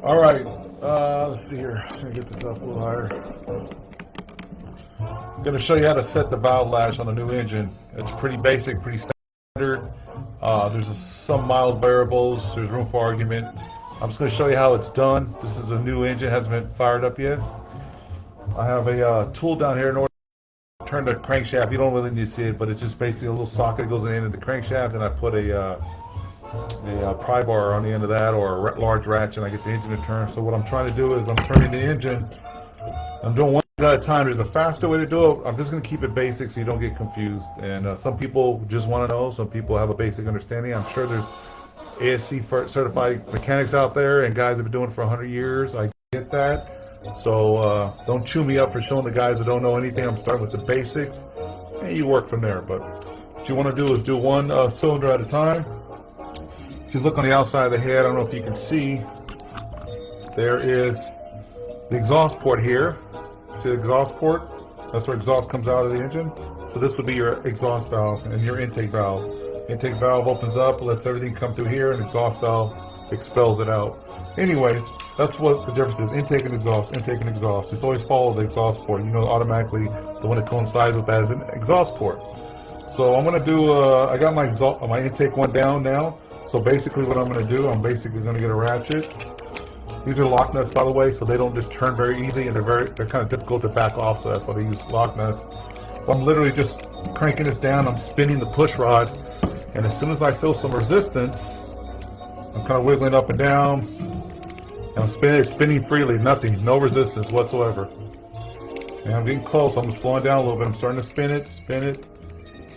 All right, let's see here. I'm gonna get this up a little higher. I'm gonna show you how to set the valve lash on a new engine. It's pretty basic, pretty standard. There's some mild variables. There's room for argument. I'm just gonna show you how it's done. This is a new engine, hasn't been fired up yet. I have a tool down here in order to turn the crankshaft. You don't really need to see it, but it's just basically a little socket that goes in the end of the crankshaft, and I put a pry bar on the end of that, or a large ratchet, and I get the engine to turn. So what I'm trying to do is I'm turning the engine. I'm doing one at a time. There's a faster way to do it. I'm just going to keep it basic so you don't get confused. And some people just want to know. Some people have a basic understanding. I'm sure there's ASC certified mechanics out there and guys that have been doing it for 100 years. I get that. So don't chew me up for showing the guys that don't know anything. I'm starting with the basics, and you work from there. But what you want to do is do one cylinder at a time. If you look on the outside of the head, I don't know if you can see, there is the exhaust port here. See the exhaust port? That's where exhaust comes out of the engine. So this will be your exhaust valve and your intake valve. Intake valve opens up, lets everything come through here, and exhaust valve expels it out. Anyways, that's what the difference is. Intake and exhaust, intake and exhaust. Just always follow the exhaust port. You know automatically the one that coincides with that is an exhaust port. So I'm going to do, I got my intake one down now. So basically what I'm going to do, I'm basically going to get a ratchet. These are lock nuts, by the way, so they don't just turn very easy, and they're kind of difficult to back off, so that's why they use lock nuts. So I'm literally just cranking this down, I'm spinning the push rod, and as soon as I feel some resistance, I'm kind of wiggling up and down, and I'm spinning freely, no resistance whatsoever. And I'm getting close, I'm slowing down a little bit, I'm starting to spin it,